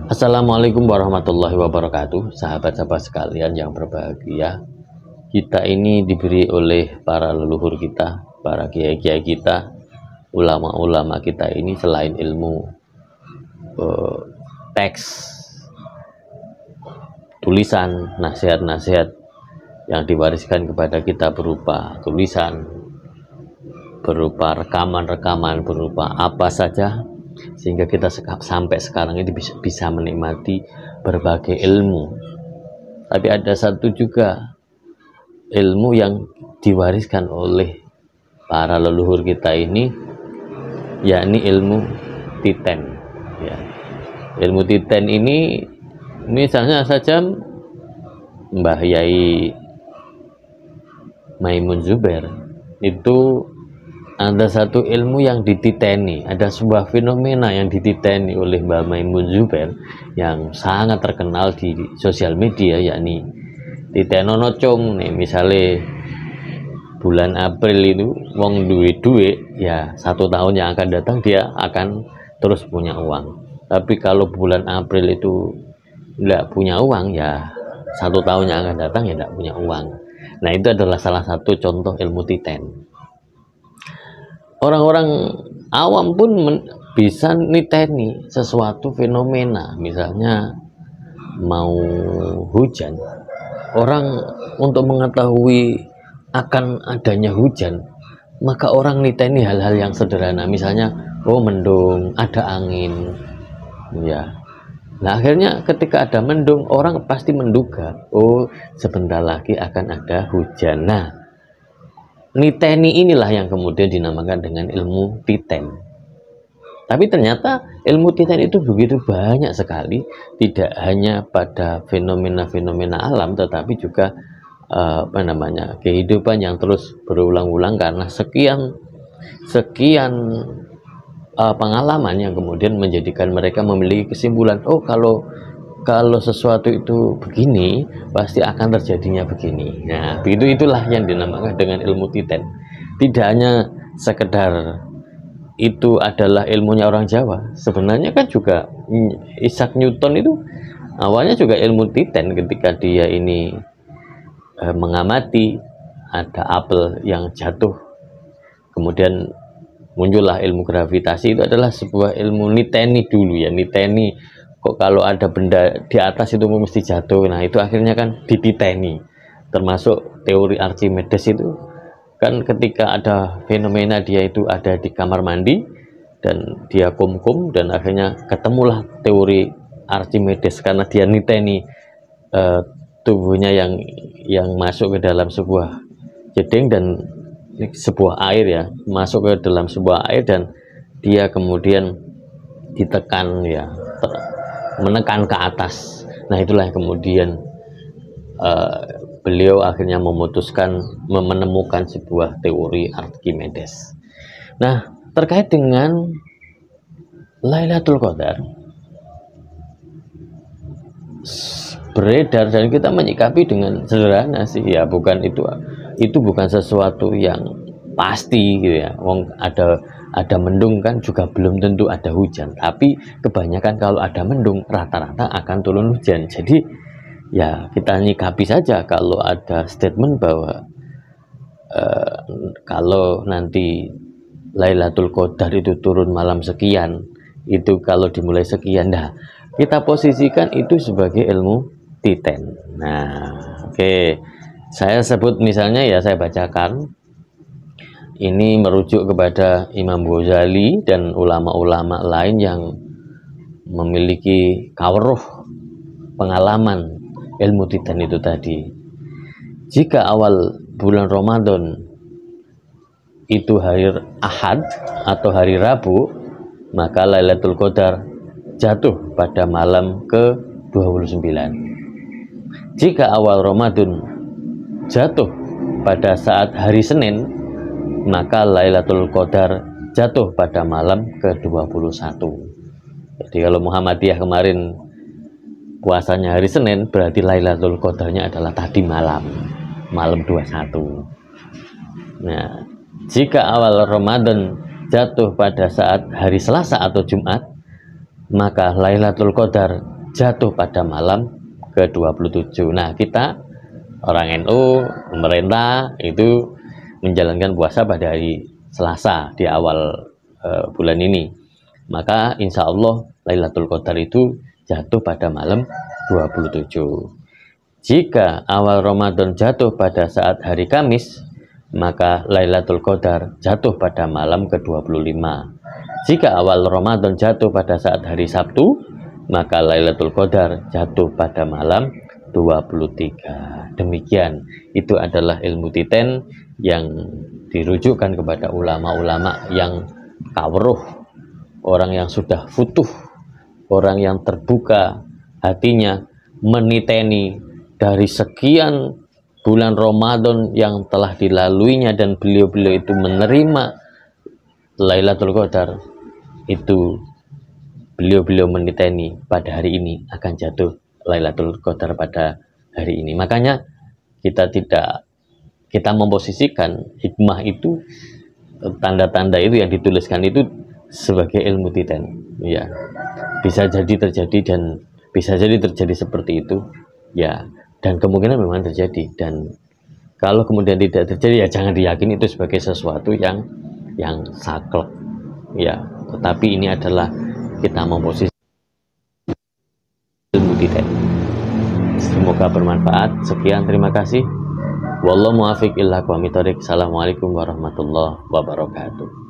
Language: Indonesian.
Assalamualaikum warahmatullahi wabarakatuh, sahabat-sahabat sekalian yang berbahagia. Kita ini diberi oleh para leluhur kita, para kiai-kiai kita, ulama-ulama kita ini selain ilmu teks, tulisan, nasihat-nasihat yang diwariskan kepada kita berupa tulisan, berupa rekaman-rekaman, berupa apa saja, sehingga kita sampai sekarang ini bisa menikmati berbagai ilmu. Tapi ada satu juga ilmu yang diwariskan oleh para leluhur kita ini, yakni ilmu titen ya. Ilmu titen ini misalnya saja Mbah Yai Maimun Zubair itu ada satu ilmu yang dititeni, ada sebuah fenomena yang dititeni oleh Mbah Maimun Zubair yang sangat terkenal di sosial media, yakni titenono cung nih. Misalnya bulan April itu wong duwe ya 1 tahun yang akan datang dia akan terus punya uang. Tapi kalau bulan April itu tidak punya uang, ya 1 tahun yang akan datang ya tidak punya uang. Nah, itu adalah salah satu contoh ilmu titen. Orang-orang awam pun bisa niteni sesuatu fenomena. Misalnya mau hujan, orang untuk mengetahui akan adanya hujan, maka orang niteni hal-hal yang sederhana. Misalnya, oh mendung, ada angin ya. Nah, akhirnya ketika ada mendung, orang pasti menduga, oh sebentar lagi akan ada hujan. Nah, niteni inilah yang kemudian dinamakan dengan ilmu titen. Tapi ternyata ilmu titen itu begitu banyak sekali, tidak hanya pada fenomena-fenomena alam, tetapi juga kehidupan yang terus berulang-ulang karena sekian pengalaman yang kemudian menjadikan mereka memiliki kesimpulan, oh kalau sesuatu itu begini, pasti akan terjadinya begini. Nah, itulah yang dinamakan dengan ilmu titen. Tidak hanya sekedar itu adalah ilmunya orang Jawa. Sebenarnya kan juga Isaac Newton itu awalnya juga ilmu titen ketika dia ini mengamati ada apel yang jatuh. Kemudian muncullah ilmu gravitasi. Itu adalah sebuah ilmu niteni dulu ya, niteni. Kok kalau ada benda di atas itu mesti jatuh. Nah, itu akhirnya kan dititeni. Termasuk teori Archimedes itu kan ketika ada fenomena dia itu ada di kamar mandi dan dia kumkum, dan akhirnya ketemulah teori Archimedes karena dia niteni tubuhnya yang masuk ke dalam sebuah jeding dan sebuah air ya, masuk ke dalam sebuah air dan dia kemudian ditekan ya, menekan ke atas. Nah, itulah yang kemudian beliau akhirnya memutuskan menemukan sebuah teori Archimedes. Nah, terkait dengan Lailatul Qadar beredar dan kita menyikapi dengan sederhana sih ya, bukan itu bukan sesuatu yang pasti gitu ya. Wong ada mendung kan juga belum tentu ada hujan, tapi kebanyakan kalau ada mendung rata-rata akan turun hujan. Jadi ya kita nyikapi saja kalau ada statement bahwa kalau nanti Lailatul Qadar itu turun malam sekian, itu kalau dimulai sekian, nah kita posisikan itu sebagai ilmu titen. Nah, oke. Saya sebut misalnya ya, saya bacakan ini merujuk kepada Imam Ghazali dan ulama-ulama lain yang memiliki kaweruh pengalaman ilmu titen itu tadi. Jika awal bulan Ramadan itu hari Ahad atau hari Rabu, maka Lailatul Qadar jatuh pada malam ke-29. Jika awal Ramadan jatuh pada saat hari Senin, maka Lailatul Qadar jatuh pada malam ke-21. Jadi kalau Muhammadiyah kemarin puasanya hari Senin, berarti Lailatul Qadarnya adalah tadi malam 21. Nah, jika awal Ramadan jatuh pada saat hari Selasa atau Jumat, maka Lailatul Qadar jatuh pada malam ke-27. Nah, kita orang NU, pemerintah itu menjalankan puasa pada hari Selasa di awal bulan ini. Maka insya Allah Lailatul Qadar itu jatuh pada malam 27. Jika awal Ramadan jatuh pada saat hari Kamis, maka Lailatul Qadar jatuh pada malam ke-25. Jika awal Ramadan jatuh pada saat hari Sabtu, maka Lailatul Qadar jatuh pada malam 23. Demikian, itu adalah ilmu titen yang dirujukkan kepada ulama-ulama yang kawruh, orang yang sudah futuh, orang yang terbuka hatinya meniteni dari sekian bulan Ramadan yang telah dilaluinya, dan beliau-beliau itu menerima Lailatul Qadar. Itu beliau-beliau meniteni pada hari ini akan jatuh Lailatul Qadar pada hari ini. Makanya kita memposisikan hikmah itu, tanda-tanda itu yang dituliskan itu sebagai ilmu titen. Ya, bisa jadi terjadi dan bisa jadi terjadi seperti itu. Ya, dan kemungkinan memang terjadi, dan kalau kemudian tidak terjadi, ya jangan diyakini itu sebagai sesuatu yang saklek. Ya, tetapi ini adalah kita memposisi ilmu titen. Semoga bermanfaat. Sekian, terima kasih. Wallahu muwaffiq illa aqwamit thoriq. Assalamualaikum warahmatullahi wabarakatuh.